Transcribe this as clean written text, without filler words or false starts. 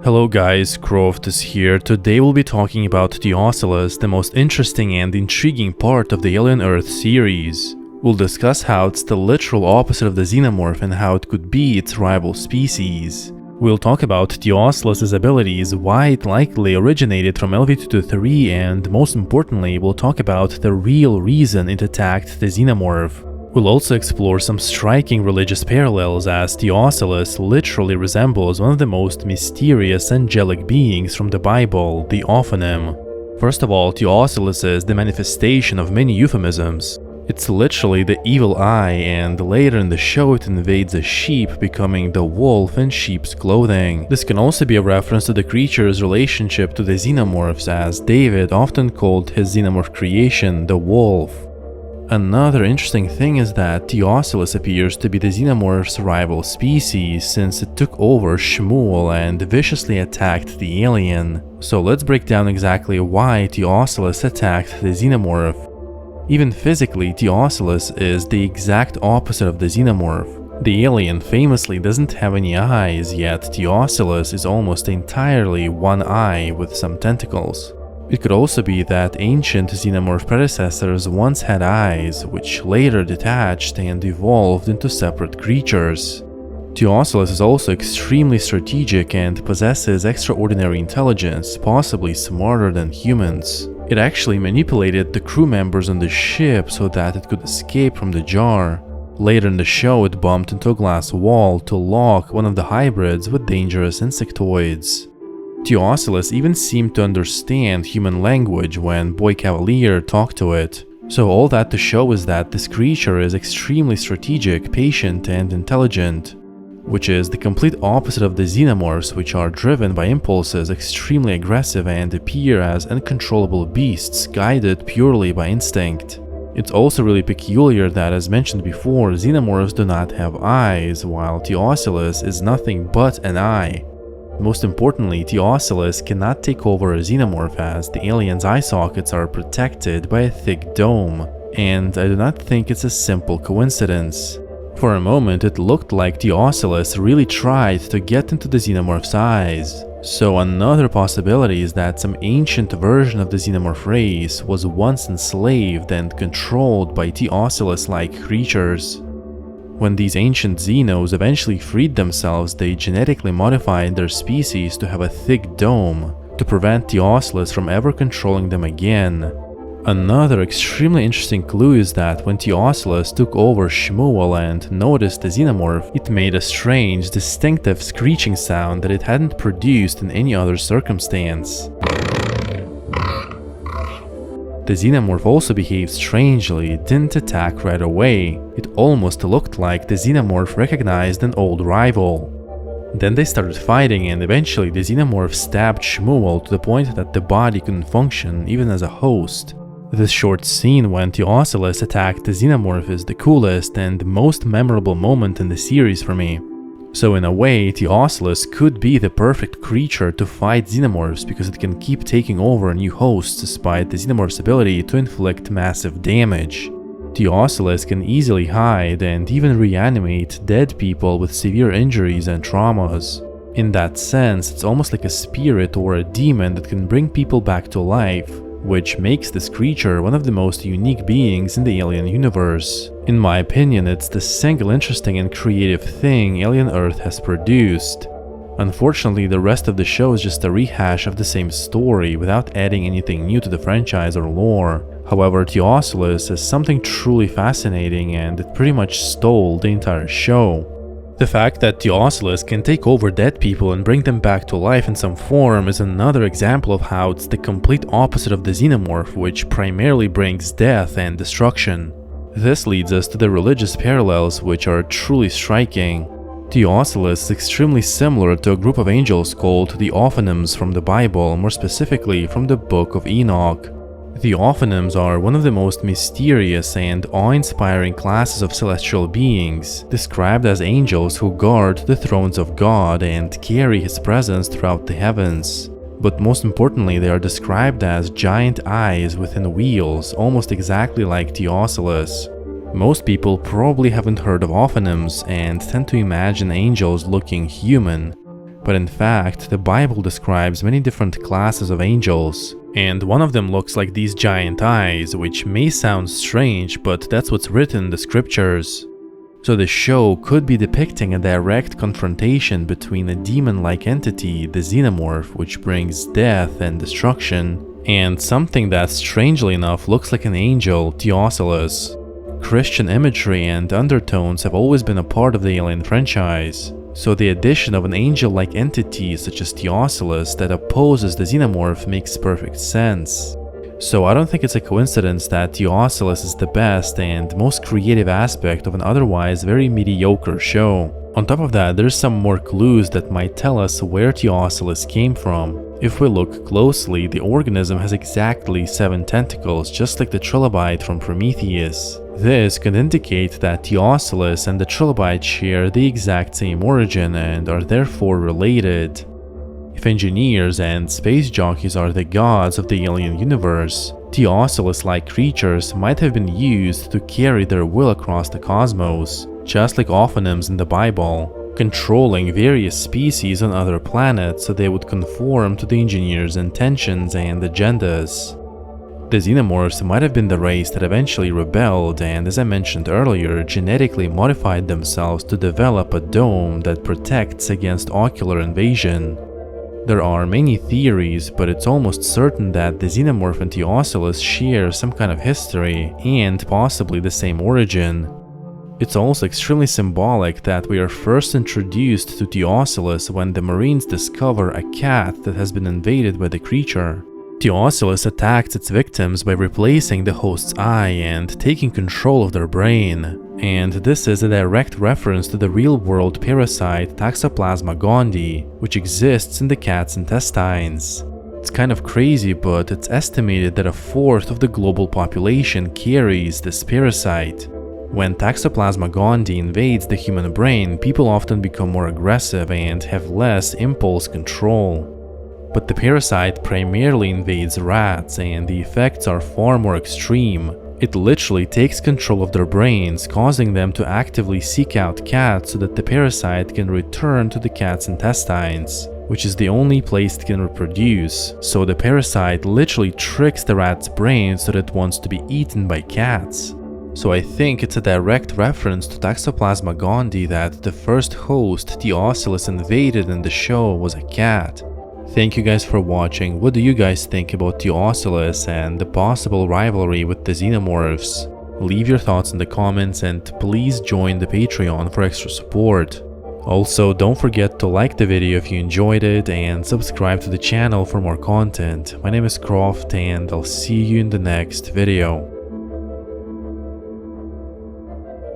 Hello guys, Croftus here. Today we'll be talking about T.Ocellus, the most interesting and intriguing part of the Alien Earth series. We'll discuss how it's the literal opposite of the Xenomorph and how it could be its rival species. We'll talk about T.Ocellus' abilities, why it likely originated from LV-223, and most importantly, we'll talk about the real reason it attacked the Xenomorph. We'll also explore some striking religious parallels, as T.Ocellus literally resembles one of the most mysterious angelic beings from the Bible, the Ophanim. First of all, T.Ocellus is the manifestation of many euphemisms. It's literally the evil eye, and later in the show it invades a sheep, becoming the wolf in sheep's clothing. This can also be a reference to the creature's relationship to the Xenomorphs, as David often called his Xenomorph creation the wolf. Another interesting thing is that T.Ocellus appears to be the Xenomorph's rival species, since it took over Shmuel and viciously attacked the alien. So let's break down exactly why T.Ocellus attacked the Xenomorph. Even physically, T.Ocellus is the exact opposite of the Xenomorph. The alien famously doesn't have any eyes, yet T.Ocellus is almost entirely one eye with some tentacles. It could also be that ancient Xenomorph predecessors once had eyes, which later detached and evolved into separate creatures. T.Ocellus is also extremely strategic and possesses extraordinary intelligence, possibly smarter than humans. It actually manipulated the crew members on the ship so that it could escape from the jar. Later in the show, it bumped into a glass wall to lock one of the hybrids with dangerous insectoids. T.Ocellus even seemed to understand human language when Boy Cavalier talked to it. So all that to show is that this creature is extremely strategic, patient, and intelligent, which is the complete opposite of the Xenomorphs, which are driven by impulses, extremely aggressive, and appear as uncontrollable beasts guided purely by instinct. It's also really peculiar that, as mentioned before, Xenomorphs do not have eyes, while T.Ocellus is nothing but an eye. Most importantly, T.Ocellus cannot take over a Xenomorph, as the alien's eye sockets are protected by a thick dome, and I do not think it's a simple coincidence. For a moment, it looked like T.Ocellus really tried to get into the Xenomorph's eyes. So another possibility is that some ancient version of the Xenomorph race was once enslaved and controlled by T.Ocellus-like creatures. When these ancient Xenos eventually freed themselves, they genetically modified their species to have a thick dome to prevent T.Ocellus from ever controlling them again. Another extremely interesting clue is that when T.Ocellus took over Shmuel and noticed the Xenomorph, it made a strange, distinctive screeching sound that it hadn't produced in any other circumstance. The Xenomorph also behaved strangely. It didn't attack right away. It almost looked like the Xenomorph recognized an old rival. Then they started fighting, and eventually the Xenomorph stabbed Shmuel to the point that the body couldn't function even as a host. This short scene when T.Ocellus attacked the Xenomorph is the coolest and most memorable moment in the series for me. So in a way, T.Ocellus could be the perfect creature to fight Xenomorphs, because it can keep taking over new hosts despite the Xenomorph's ability to inflict massive damage. T.Ocellus can easily hide and even reanimate dead people with severe injuries and traumas. In that sense, it's almost like a spirit or a demon that can bring people back to life, which makes this creature one of the most unique beings in the Alien universe. In my opinion, it's the single interesting and creative thing Alien Earth has produced. Unfortunately, the rest of the show is just a rehash of the same story without adding anything new to the franchise or lore. However, T.Ocellus is something truly fascinating, and it pretty much stole the entire show. The fact that T.Ocellus can take over dead people and bring them back to life in some form is another example of how it's the complete opposite of the Xenomorph, which primarily brings death and destruction. This leads us to the religious parallels, which are truly striking. T.Ocellus is extremely similar to a group of angels called the Ophanims from the Bible, more specifically from the Book of Enoch. The Ophanims are one of the most mysterious and awe-inspiring classes of celestial beings, described as angels who guard the thrones of God and carry His presence throughout the heavens. But most importantly, they are described as giant eyes within wheels, almost exactly like T.Ocellus. Most people probably haven't heard of Ophanims and tend to imagine angels looking human. But in fact, the Bible describes many different classes of angels, and one of them looks like these giant eyes, which may sound strange, but that's what's written in the scriptures. So the show could be depicting a direct confrontation between a demon-like entity, the Xenomorph, which brings death and destruction, and something that strangely enough looks like an angel, T.Ocellus. Christian imagery and undertones have always been a part of the Alien franchise, so the addition of an angel-like entity such as T.Ocellus that opposes the Xenomorph makes perfect sense. So I don't think it's a coincidence that T.Ocellus is the best and most creative aspect of an otherwise very mediocre show. On top of that, there's some more clues that might tell us where T.Ocellus came from. If we look closely, the organism has exactly 7 tentacles, just like the trilobite from Prometheus. This could indicate that T.Ocellus and the trilobite share the exact same origin and are therefore related. If engineers and space jockeys are the gods of the alien universe, T.Ocellus-like creatures might have been used to carry their will across the cosmos, just like Ophanims in the Bible, controlling various species on other planets so they would conform to the engineers' intentions and agendas. The Xenomorphs might have been the race that eventually rebelled and, as I mentioned earlier, genetically modified themselves to develop a dome that protects against ocular invasion. There are many theories, but it's almost certain that the Xenomorph and T.Ocellus share some kind of history and possibly the same origin. It's also extremely symbolic that we are first introduced to T.Ocellus when the Marines discover a cat that has been invaded by the creature. T.Ocellus attacks its victims by replacing the host's eye and taking control of their brain. And this is a direct reference to the real-world parasite Toxoplasma gondii, which exists in the cat's intestines. It's kind of crazy, but it's estimated that 1/4 of the global population carries this parasite. When Toxoplasma gondii invades the human brain, people often become more aggressive and have less impulse control. But the parasite primarily invades rats, and the effects are far more extreme. It literally takes control of their brains, causing them to actively seek out cats so that the parasite can return to the cat's intestines, which is the only place it can reproduce. So the parasite literally tricks the rat's brain so that it wants to be eaten by cats. So I think it's a direct reference to Toxoplasma gondii that the first host T.Ocellus invaded in the show was a cat. Thank you guys for watching. What do you guys think about T.Ocellus and the possible rivalry with the Xenomorphs? Leave your thoughts in the comments and please join the Patreon for extra support. Also, don't forget to like the video if you enjoyed it and subscribe to the channel for more content. My name is Croft and I'll see you in the next video.